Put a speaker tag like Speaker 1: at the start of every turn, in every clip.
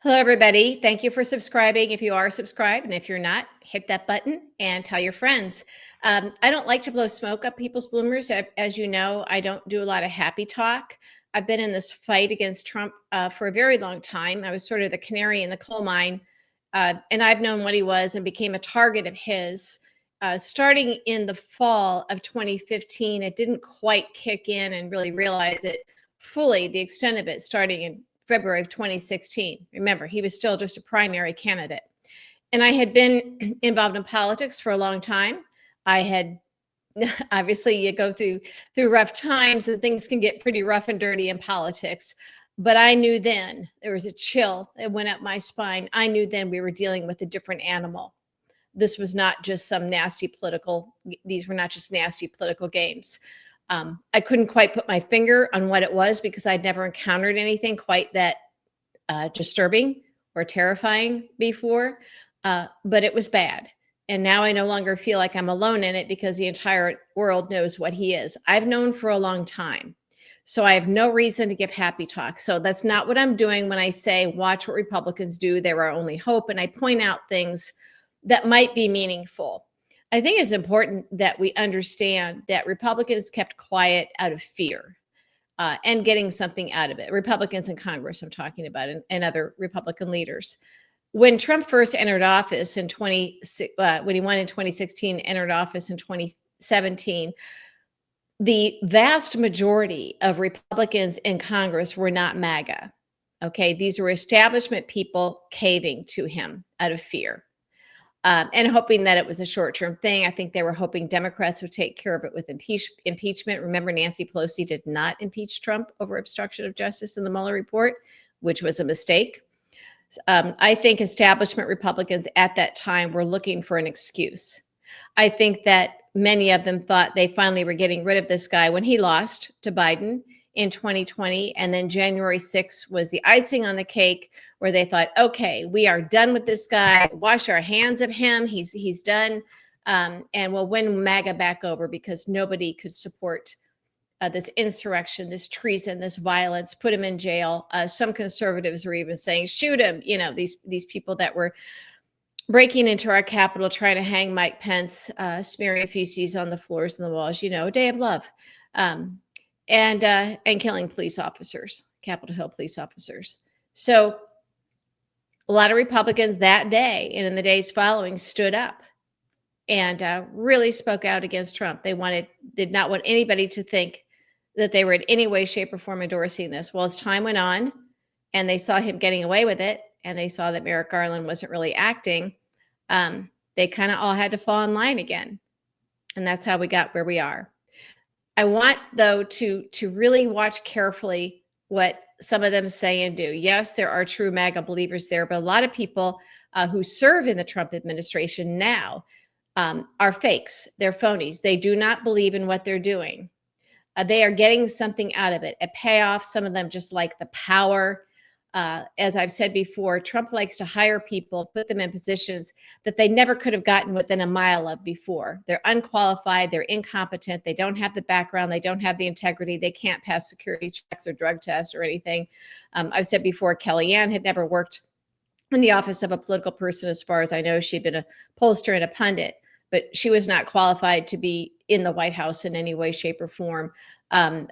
Speaker 1: Hello, everybody. Thank you for subscribing. If you are subscribed, and if you're not, hit that button and tell your friends. I don't like to blow smoke up people's bloomers. As you know, I don't do a lot of happy talk. I've been in this fight against Trump for a very long time. I was sort of the canary in the coal mine, and I've known what he was and became a target of his. Starting in the fall of 2015, it didn't quite kick in and really realize it fully, the extent of it, starting in February of 2016. Remember, he was still just a primary candidate. And I had been involved in politics for a long time. I had obviously you go through rough times and things can get pretty rough and dirty in politics. But I knew then there was a chill that went up my spine. I knew then we were dealing with a different animal. This was not just some nasty political, these were not just nasty political games. I couldn't quite put my finger on what it was because I'd never encountered anything quite that disturbing or terrifying before, but it was bad. And now I no longer feel like I'm alone in it because the entire world knows what he is. I've known for a long time. So I have no reason to give happy talk. So that's not what I'm doing when I say, watch what Republicans do. They're our only hope. And I point out things that might be meaningful. I think it's important that we understand that Republicans kept quiet out of fear and getting something out of it. Republicans in Congress, I'm talking about, and other Republican leaders. When Trump first entered office in when he won in 2016, entered office in 2017, the vast majority of Republicans in Congress were not MAGA. Okay, these were establishment people caving to him out of fear. And hoping that it was a short-term thing. I think they were hoping Democrats would take care of it with impeachment. Remember, Nancy Pelosi did not impeach Trump over obstruction of justice in the Mueller report, which was a mistake. I think establishment Republicans at that time were looking for an excuse. I think that many of them thought they finally were getting rid of this guy when he lost to Biden in 2020. And then January 6th was the icing on the cake where they thought, okay, we are done with this guy. Wash our hands of him. He's done. And we'll win MAGA back over because nobody could support this insurrection, this treason, this violence, put him in jail. Some conservatives were even saying, shoot him. You know, these people that were breaking into our Capitol, trying to hang Mike Pence, smearing feces on the floors and the walls, you know, day of love. And killing police officers, Capitol Hill police officers. So a lot of Republicans that day and in the days following stood up and really spoke out against Trump. They did not want anybody to think that they were in any way, shape, or form endorsing this. Well, as time went on and they saw him getting away with it, and they saw that Merrick Garland wasn't really acting, they kind of all had to fall in line again. And that's how we got where we are. I want, though, to really watch carefully what some of them say and do. Yes, there are true MAGA believers there, but a lot of people who serve in the Trump administration now are fakes. They're phonies. They do not believe in what they're doing. They are getting something out of it, a payoff. Some of them just like the power. As I've said before, Trump likes to hire people, put them in positions that they never could have gotten within a mile of before. They're unqualified, they're incompetent, they don't have the background, they don't have the integrity, they can't pass security checks or drug tests or anything. I've said before, Kellyanne had never worked in the office of a political person. As far as I know, she'd been a pollster and a pundit, but she was not qualified to be in the White House in any way, shape, or form.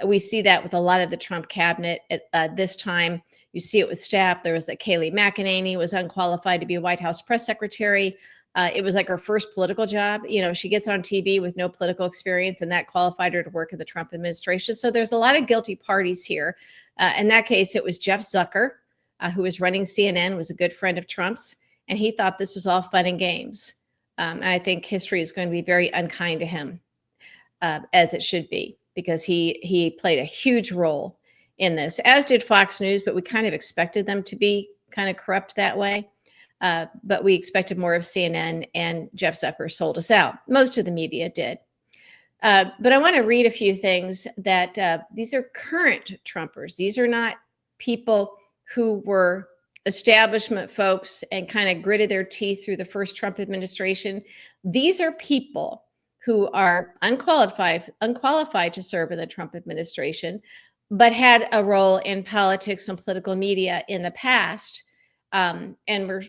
Speaker 1: We see that with a lot of the Trump cabinet at this time. You see it with staff. There was that Kayleigh McEnany was unqualified to be a White House press secretary. It was like her first political job. You know, she gets on TV with no political experience, and that qualified her to work in the Trump administration. So there's a lot of guilty parties here. In that case, it was Jeff Zucker, who was running CNN, was a good friend of Trump's, and he thought this was all fun and games. And I think history is going to be very unkind to him, as it should be, because he played a huge role in this, as did Fox News, but we kind of expected them to be kind of corrupt that way. But we expected more of CNN, and Jeff Zucker sold us out. Most of the media did. But I want to read a few things that these are current Trumpers. These are not people who were establishment folks and kind of gritted their teeth through the first Trump administration. These are people who are unqualified to serve in the Trump administration, but had a role in politics and political media in the past, And we're,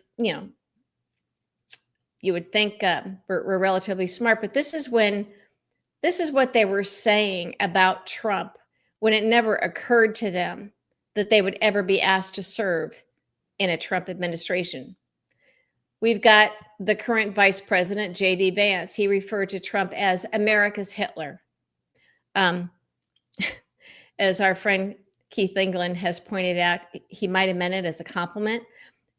Speaker 1: you would think we're relatively smart, but this is what they were saying about Trump when it never occurred to them that they would ever be asked to serve in a Trump administration. We've got the current vice president, J.D. Vance. He referred to Trump as America's Hitler. As our friend Keith England has pointed out, he might have meant it as a compliment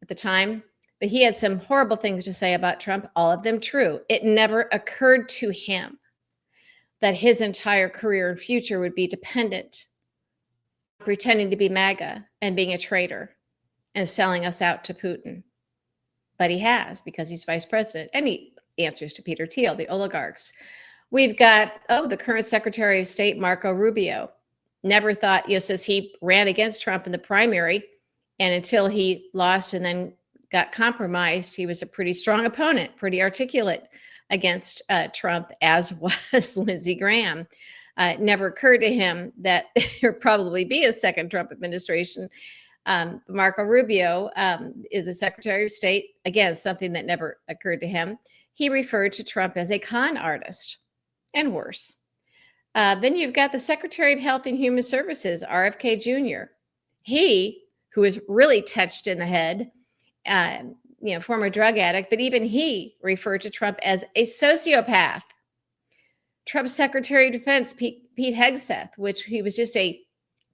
Speaker 1: at the time, but he had some horrible things to say about Trump, all of them true. It never occurred to him that his entire career and future would be dependent on pretending to be MAGA and being a traitor and selling us out to Putin. But he has, because he's vice president, and he answers to Peter Thiel, the oligarchs. We've got, the current Secretary of State, Marco Rubio. Never thought, says he ran against Trump in the primary, and until he lost and then got compromised, he was a pretty strong opponent, pretty articulate against Trump, as was Lindsey Graham. It never occurred to him that there would probably be a second Trump administration. Marco Rubio is a Secretary of State. Again, something that never occurred to him. He referred to Trump as a con artist, and worse. Then you've got the Secretary of Health and Human Services, RFK Jr. He, who is really touched in the head, former drug addict, but even he referred to Trump as a sociopath. Trump's Secretary of Defense, Pete Hegseth, which he was just a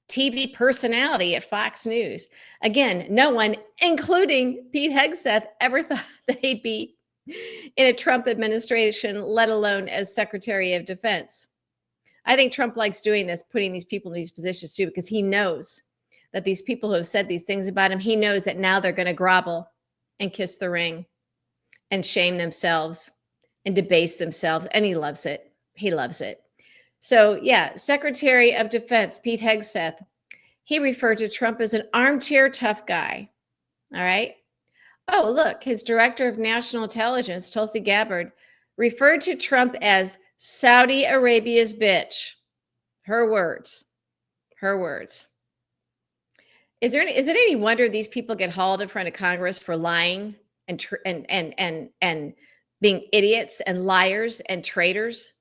Speaker 1: TV personality at Fox News. Again, no one, including Pete Hegseth, ever thought that he'd be in a Trump administration, let alone as Secretary of Defense. I think Trump likes doing this, putting these people in these positions too, because he knows that these people who have said these things about him, he knows that now they're going to grovel and kiss the ring and shame themselves and debase themselves. And he loves it. He loves it. So yeah, Secretary of Defense, Pete Hegseth, he referred to Trump as an armchair tough guy. All right. Oh, look, his Director of National Intelligence, Tulsi Gabbard, referred to Trump as Saudi Arabia's bitch. Her words. Her words. Is it any wonder these people get hauled in front of Congress for lying and being idiots and liars and traitors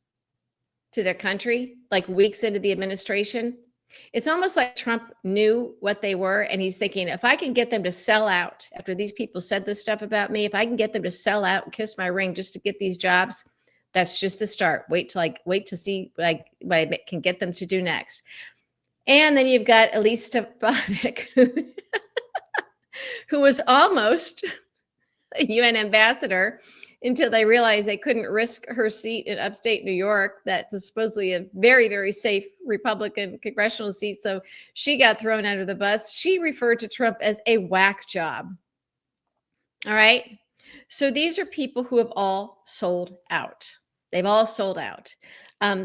Speaker 1: to their country, like weeks into the administration? It's almost like Trump knew what they were, and he's thinking, if I can get them to sell out after these people said this stuff about me, if I can get them to sell out and kiss my ring just to get these jobs, that's just the start. Wait to see what I can get them to do next. And then you've got Elise Stefanik, who was almost a UN ambassador until they realized they couldn't risk her seat in upstate New York. That's supposedly a very, very safe Republican congressional seat. So she got thrown under the bus. She referred to Trump as a whack job. All right. So these are people who have all sold out. They've all sold out.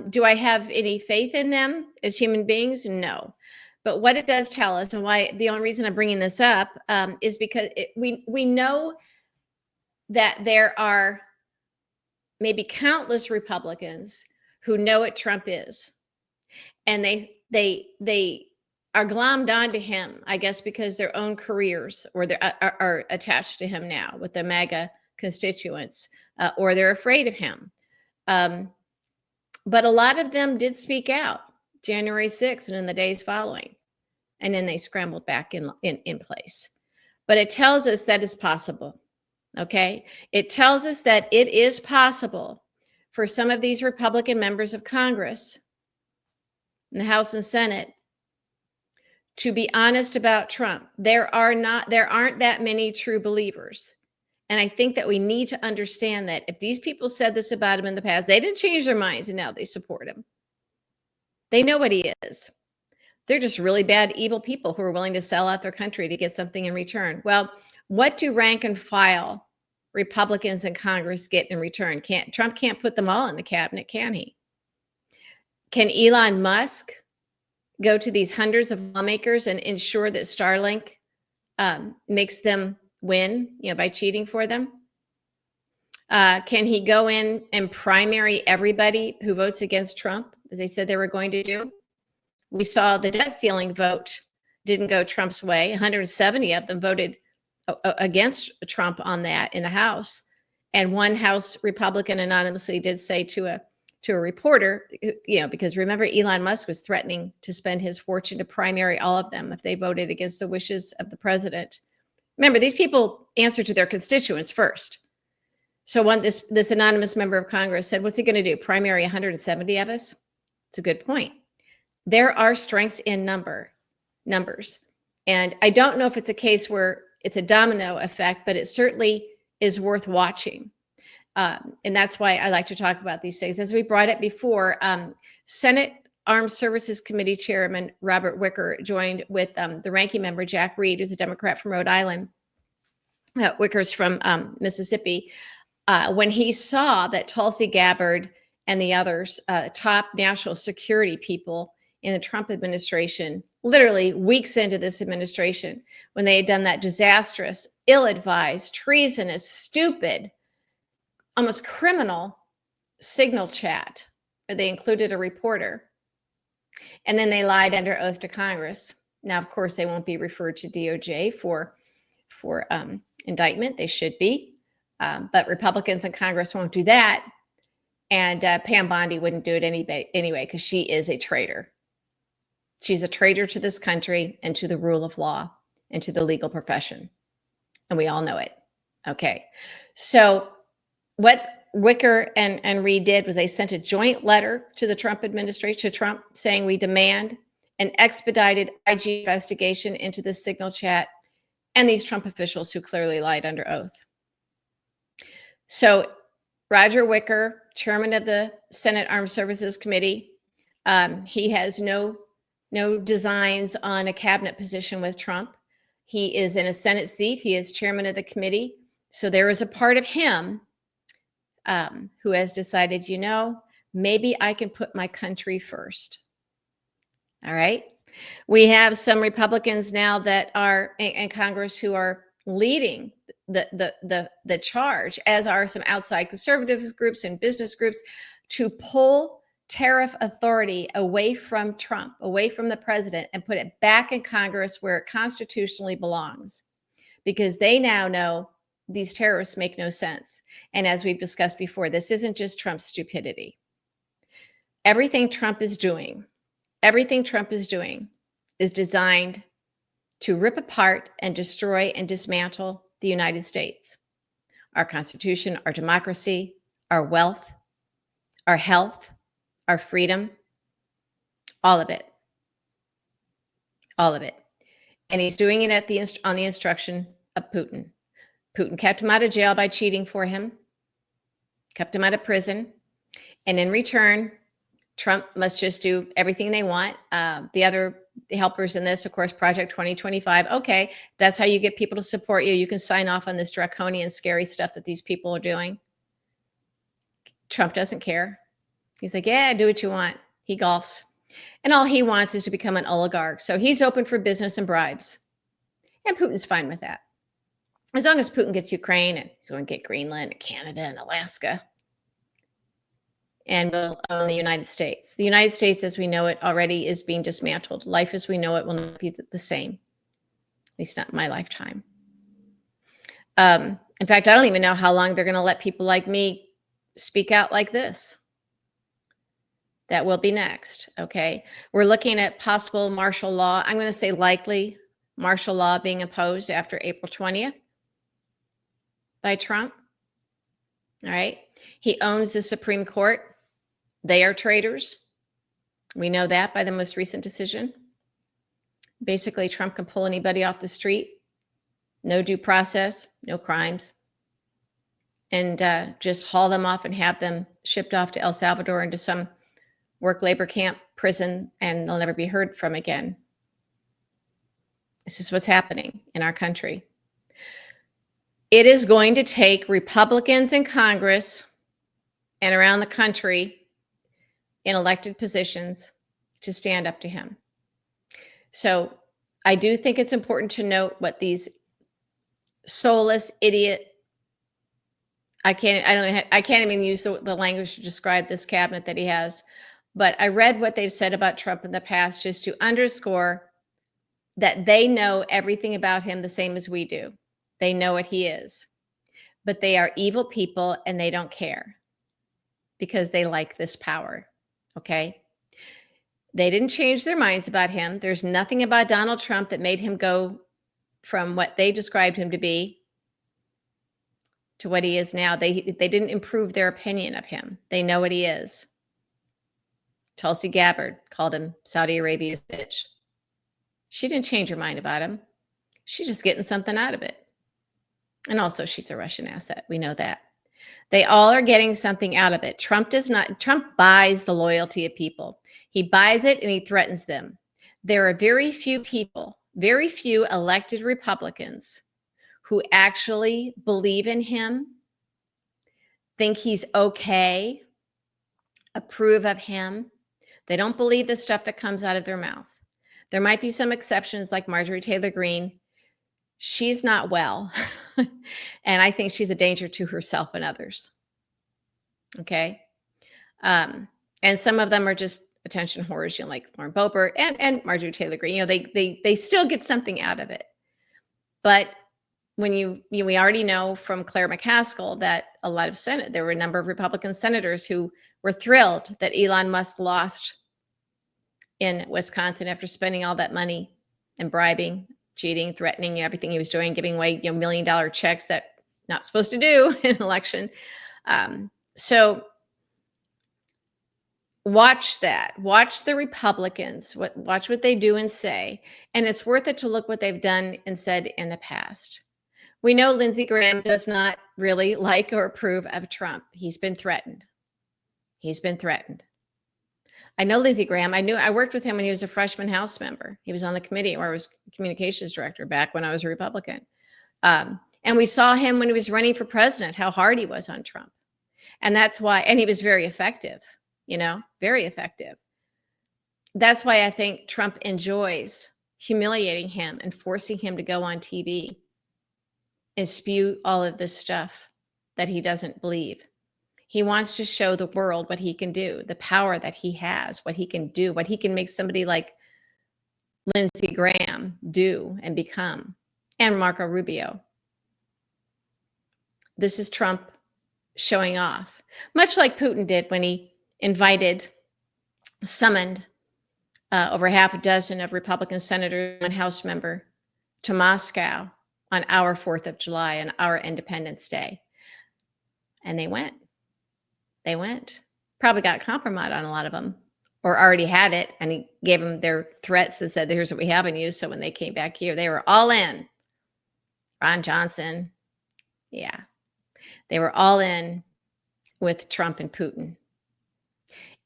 Speaker 1: Do I have any faith in them as human beings? No. But what it does tell us, and why the only reason I'm bringing this up is because we know that there are maybe countless Republicans who know what Trump is, and they are glommed onto him, I guess, because their own careers or they are attached to him now with the MAGA constituents, or they're afraid of him. But a lot of them did speak out January 6th and in the days following, and then they scrambled back in place. But it tells us that it's possible. Okay. It tells us that it is possible for some of these Republican members of Congress in the House and Senate to be honest about Trump. There aren't that many true believers. And I think that we need to understand that if these people said this about him in the past, they didn't change their minds and now they support him. They know what he is. They're just really bad, evil people who are willing to sell out their country to get something in return. Well, what do rank and file Republicans in Congress get in return? Trump can't put them all in the cabinet, can he? Can Elon Musk go to these hundreds of lawmakers and ensure that Starlink makes them win, by cheating for them? Can he go in and primary everybody who votes against Trump, as they said they were going to do? We saw the debt ceiling vote didn't go Trump's way. 170 of them voted against Trump on that in the House. And one House Republican anonymously did say to a reporter, because remember, Elon Musk was threatening to spend his fortune to primary all of them if they voted against the wishes of the president. Remember, these people answer to their constituents first. So this anonymous member of Congress said, what's he going to do? Primary 170 of us? It's a good point. There are strengths in numbers. And I don't know if it's a case where it's a domino effect, but it certainly is worth watching. And that's why I like to talk about these things. As we brought it before, Senate Armed Services Committee Chairman Robert Wicker joined with the ranking member, Jack Reed, who's a Democrat from Rhode Island. Wicker's from Mississippi. When he saw that Tulsi Gabbard and the others, top national security people in the Trump administration, literally weeks into this administration, when they had done that disastrous, ill-advised, treasonous, stupid, almost criminal signal chat, where they included a reporter, and then they lied under oath to Congress. Now, of course, they won't be referred to DOJ for indictment. They should be, but Republicans in Congress won't do that. And Pam Bondi wouldn't do it anyway, because she is a traitor. She's a traitor to this country and to the rule of law and to the legal profession. And we all know it. Okay. So what Wicker and Reed did was they sent a joint letter to the Trump administration, to Trump, saying we demand an expedited IG investigation into the signal chat and these Trump officials who clearly lied under oath. So Roger Wicker, chairman of the Senate Armed Services Committee, he has no designs on a cabinet position with Trump. He is in a Senate seat. He is chairman of the committee. So there is a part of him who has decided, maybe I can put my country first. All right. We have some Republicans now that are in Congress who are leading the charge, as are some outside conservative groups and business groups, to pull tariff authority away from Trump, away from the president, and put it back in Congress where it constitutionally belongs, because they now know these tariffs make no sense. And as we've discussed before, this isn't just Trump's stupidity. Everything Trump is doing is designed to rip apart and destroy and dismantle the United States, our Constitution, our democracy, our wealth, our health, our freedom, all of it. All of it. And he's doing it on the instruction of Putin. Putin kept him out of jail by cheating for him, kept him out of prison. And in return, Trump must just do everything they want. The other helpers in this, of course, Project 2025. Okay, that's how you get people to support you. You can sign off on this draconian, scary stuff that these people are doing. Trump doesn't care. He's like, yeah, do what you want. He golfs. And all he wants is to become an oligarch. So he's open for business and bribes. And Putin's fine with that. As long as Putin gets Ukraine, and he's going to get Greenland and Canada and Alaska, and will own the United States. The United States, as we know it, already is being dismantled. Life as we know it will not be the same, at least not in my lifetime. In fact, I don't even know how long they're going to let people like me speak out like this. That will be next, okay? We're looking at possible martial law. I'm going to say likely martial law being imposed after April 20th by Trump, all right? He owns the Supreme Court. They are traitors. We know that by the most recent decision. Basically, Trump can pull anybody off the street, no due process, no crimes, and just haul them off and have them shipped off to El Salvador into some work labor camp, prison, and they'll never be heard from again. This is what's happening in our country. It is going to take Republicans in Congress and around the country in elected positions to stand up to him. So I do think it's important to note what these soulless idiot, I can't even use the language to describe this cabinet that he has, but I read what they've said about Trump in the past just to underscore that they know everything about him the same as we do. They know what he is. But they are evil people and they don't care because they like this power. Okay? They didn't change their minds about him. There's nothing about Donald Trump that made him go from what they described him to be to what he is now. They didn't improve their opinion of him. They know what he is. Tulsi Gabbard called him Saudi Arabia's bitch. She didn't change her mind about him. She's just getting something out of it. And also she's a Russian asset. We know that. They all are getting something out of it. Trump buys the loyalty of people. He buys it and he threatens them. There are very few people, very few elected Republicans who actually believe in him, think he's okay, approve of him. They don't believe the stuff that comes out of their mouth. There might be some exceptions like Marjorie Taylor Greene. She's not well. And I think she's a danger to herself and others. Okay. And some of them are just attention whores, like Lauren Boebert and Marjorie Taylor Greene. They still get something out of it. But when we already know from Claire McCaskill that there were a number of Republican senators who were thrilled that Elon Musk lost in Wisconsin after spending all that money and bribing, cheating, threatening, everything he was doing, giving away $1 million checks that not supposed to do in an election. So watch that. Watch the Republicans. Watch what they do and say. And it's worth it to look what they've done and said in the past. We know Lindsey Graham does not really like or approve of Trump. He's been threatened. He's been threatened. I know Lindsey Graham. I worked with him when he was a freshman House member. He was on the committee where I was communications director back when I was a Republican. And we saw him when he was running for president, how hard he was on Trump. And that's why, and he was very effective, very effective. That's why I think Trump enjoys humiliating him and forcing him to go on TV and spew all of this stuff that he doesn't believe. He wants to show the world what he can do, the power that he has, what he can do, what he can make somebody like Lindsey Graham do and become, and Marco Rubio. This is Trump showing off, much like Putin did when he summoned over half a dozen of Republican senators and House member to Moscow on our 4th of July and our Independence Day. And they went. They went. Probably got compromised on a lot of them or already had it. And he gave them their threats and said, here's what we have on you. So when they came back here, they were all in. Ron Johnson. Yeah. They were all in with Trump and Putin.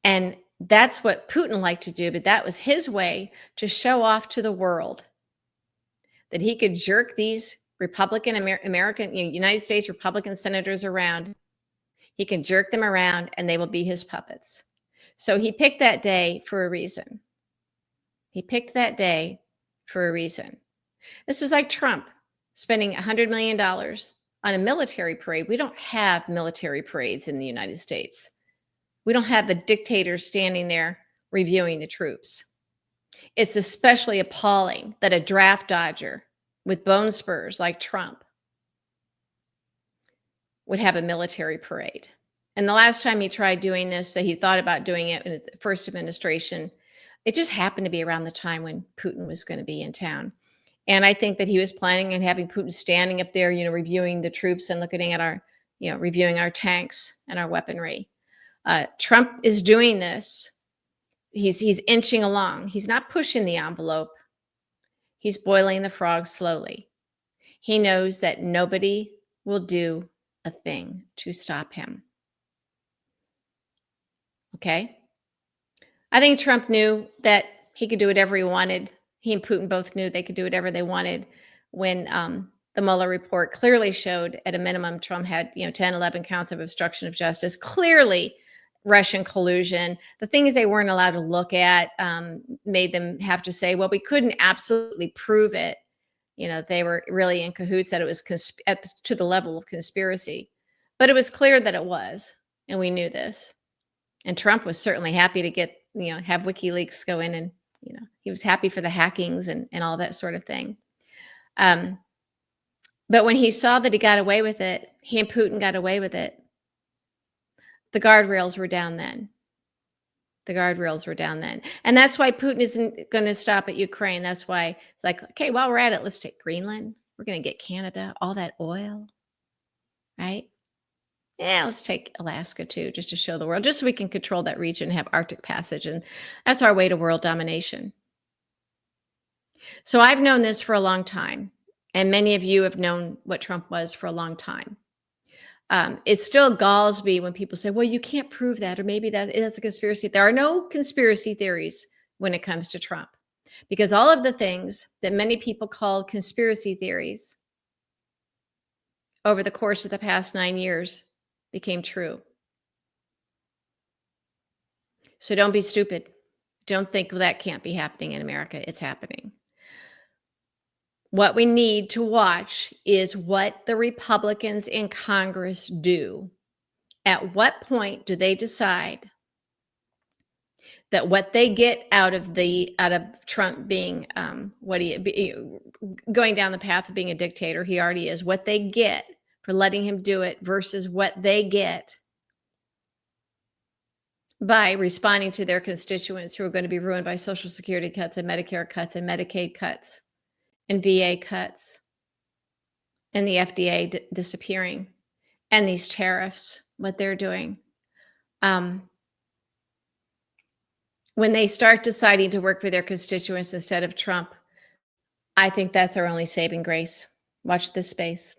Speaker 1: And that's what Putin liked to do. But that was his way to show off to the world that he could jerk these Republican American, United States Republican senators around. He can jerk them around and they will be his puppets. So he picked that day for a reason. He picked that day for a reason. This was like Trump spending $100 million on a military parade. We don't have military parades in the United States. We don't have the dictators standing there reviewing the troops. It's especially appalling that a draft dodger with bone spurs like Trump would have a military parade. And the last time he tried doing this, that he thought about doing it in his first administration, it just happened to be around the time when Putin was going to be in town. And I think that he was planning on having Putin standing up there, reviewing the troops and looking at our, reviewing our tanks and our weaponry. Trump is doing this. He's inching along. He's not pushing the envelope. He's boiling the frog slowly. He knows that nobody will do a thing to stop him. Okay? I think Trump knew that he could do whatever he wanted. He and Putin both knew they could do whatever they wanted when the Mueller report clearly showed at a minimum Trump had 10, 11 counts of obstruction of justice, clearly Russian collusion. The things they weren't allowed to look at made them have to say, well, we couldn't absolutely prove it. They were really in cahoots, that it was to the level of conspiracy. But it was clear that it was, and we knew this. And Trump was certainly happy to get, have WikiLeaks go in and, he was happy for the hackings and all that sort of thing. But when he saw that he got away with it, he and Putin got away with it, the guardrails were down then. The guardrails were down then. And that's why Putin isn't going to stop at Ukraine. That's why it's like, okay, while we're at it, let's take Greenland. We're going to get Canada, all that oil, right? Yeah, let's take Alaska too, just to show the world, just so we can control that region and have Arctic passage. And that's our way to world domination. So I've known this for a long time. And many of you have known what Trump was for a long time. It still galls me when people say, well, you can't prove that, or maybe that's a conspiracy. There are no conspiracy theories when it comes to Trump, because all of the things that many people called conspiracy theories over the course of the past 9 years became true. So don't be stupid. Don't think, well, that can't be happening in America. It's happening. What we need to watch is what the Republicans in Congress do. At what point do they decide that what they get out of Trump being going down the path of being a dictator, he already is, what they get for letting him do it versus what they get by responding to their constituents who are going to be ruined by Social Security cuts and Medicare cuts and Medicaid cuts and VA cuts and the FDA disappearing and these tariffs, what they're doing. When they start deciding to work for their constituents instead of Trump, I think that's our only saving grace. Watch this space.